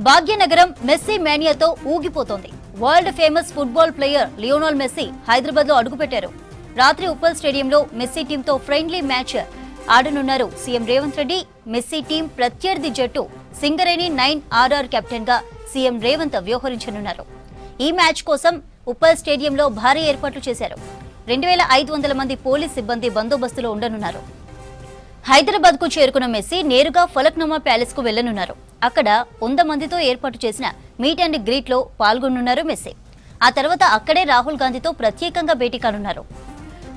Bhagyanagaram Messi మేనియాతో ఊగిపోతోంది. World famous football player Lionel Messi Hyderabad లో అడుగుపెట్టారు. రాత్రి ఉప్పల్ స్టేడియంలో మెస్సీ టీంతో ఫ్రెండ్లీ మ్యాచ్ ఆడనున్నారు CM Revanth Reddy. Messi team ప్రత్యర్థి జట్టు సింగరేణి 9RR కెప్టెన్ గా సీఎం రేవంత్ వ్యవహరించనున్నారు. ఈ మ్యాచ్ కోసం ఉప్పల్ స్టేడియంలో భారీ ఏర్పాట్లు చేశారు. 2500 మంది పోలీస్ సిబ్బంది బందోబస్తులో ఉండనున్నారు. హైదరాబాద్ కు చేరుకున్న మెస్సీ నేరుగా ఫలక్నుమా ప్యాలెస్ కు వెళ్లనున్నారు. అక్కడ 100 మందితో ఏర్పాటు చేసిన మీట్ అండ్ గ్రీట్ లో పాల్గొనున్నారు మెస్సీ. ఆ తర్వాత అక్కడే రాహుల్ గాంధీతో ప్రత్యేకంగా భేటీ కానున్నారు.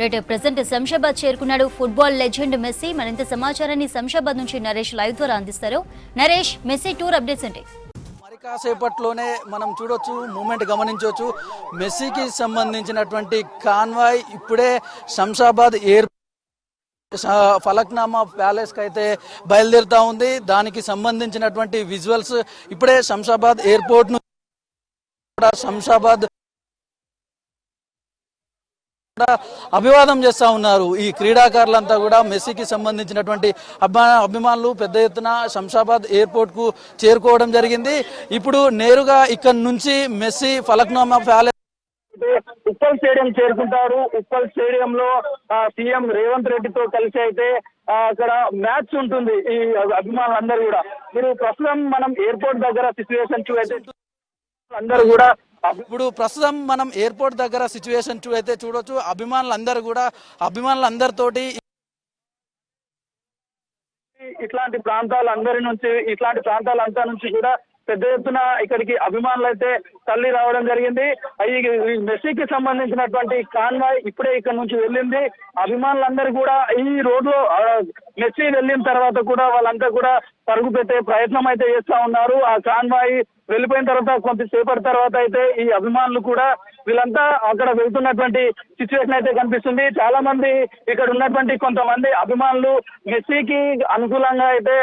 రేటు ప్రెసెంట్ శంషాబాద్ చేరుకున్నాడు ఫుట్బాల్ లెజెండ్ మెస్సీ. మరింత సమాచారాన్ని శంషాబాద్ నుంచి నరేష్ లైవ్ ద్వారా అందిస్తారు. నరేష్, మెస్సీ టూర్ అప్డేట్స్ ఏంటి? మరి కాసేపట్లోనే మనం చూడొచ్చు, మూమెంట్ గమనించవచ్చు. మెస్సీకి సంబంధించినటువంటి కాన్వాయ్ ఇప్పుడే శంషాబాద్ ఫలక్నామా ప్యాలెస్ కి అయితే బయలుదేరుతా ఉంది. దానికి సంబంధించినటువంటి విజువల్స్ ఇప్పుడే శంషాబాద్ ఎయిర్పోర్ట్ ను అభివాదం చేస్తా ఉన్నారు. ఈ క్రీడాకారులంతా కూడా మెస్సీకి సంబంధించినటువంటి అభిమానులు పెద్ద ఎత్తున శంషాబాద్ ఎయిర్పోర్ట్ కు చేరుకోవడం జరిగింది. ఇప్పుడు నేరుగా ఇక్కడ నుంచి Messi Falaknuma palace Uppal stadium చేరుకుంటారు. ఉప్పల్ స్టేడియం లో సీఎం రేవంత్ రెడ్డితో కలిసి అయితే అక్కడ మ్యాచ్ ఉంటుంది. ఈ అభిమానులందరూ కూడా మీరు ప్రస్తుతం మనం ఎయిర్పోర్ట్ దగ్గర సిచ్యువేషన్ అయితే అందరూ కూడా ఇప్పుడు ప్రస్తుతం మనం ఎయిర్పోర్ట్ దగ్గర సిచ్యువేషన్ అయితే చూడొచ్చు. అభిమానులందరితోటి ఇట్లాంటి ప్రాంతాలంతా నుంచి కూడా పెద్ద ఎత్తున ఇక్కడికి అభిమానులు అయితే తల్లి రావడం జరిగింది. ఈ మెస్సీకి సంబంధించినటువంటి కాన్వాయ్ ఇప్పుడే ఇక్కడ నుంచి వెళ్ళింది. అభిమానులందరూ కూడా ఈ రోడ్లో మెస్సీ వెళ్ళిన తర్వాత కూడా వాళ్ళంతా కూడా పరుగు పెట్టే ప్రయత్నం అయితే చేస్తా ఉన్నారు. ఆ కాన్వాయ్ వెళ్ళిపోయిన తర్వాత కొంతసేపటి తర్వాత అయితే ఈ అభిమానులు కూడా వీళ్ళంతా అక్కడ వెళ్తున్నటువంటి సిచ్యువేషన్ అయితే కనిపిస్తుంది. చాలా మంది ఇక్కడ ఉన్నటువంటి కొంతమంది అభిమానులు మెస్సీకి అనుకూలంగా అయితే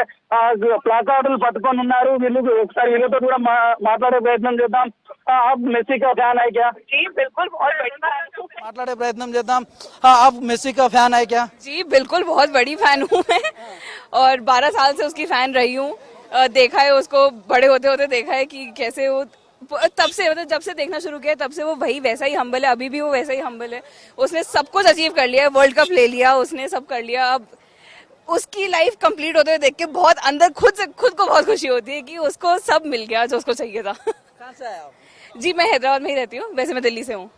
ప్లాకార్డులు పట్టుకొని ఉన్నారు. ఒకసారి వీళ్ళతో కూడా మాట్లాడే ప్రయత్నం చేద్దాం. మెస్సీ का फैन है क्या? जी बिल्कुल, बहुत बड़ी మాట్లాడే ప్రయత్నం చేద్దాం. आप मेसी का फैन है क्या? जी बिल्कुल, बहुत बड़ी फैन हूँ मैं और 12 साल से उसकी फैन रही हूँ. देखा है उसको बड़े होते होते, देखा है कि कैसे वो तब से मतलब जब से देखना शुरू किया तब से वो वही वैसा ही हम्बल है. अभी भी वो वैसा ही हम्बल है. उसने सब कुछ अचीव कर लिया, वर्ल्ड कप ले लिया, उसने सब कर लिया. अब उसकी लाइफ कंप्लीट होते हुए देख के बहुत अंदर खुद को बहुत खुशी होती है कि उसको सब मिल गया जो उसको चाहिए था. कहाँ से आए आप? जी मैं हैदराबाद में ही रहती हूँ, वैसे मैं दिल्ली से हूँ.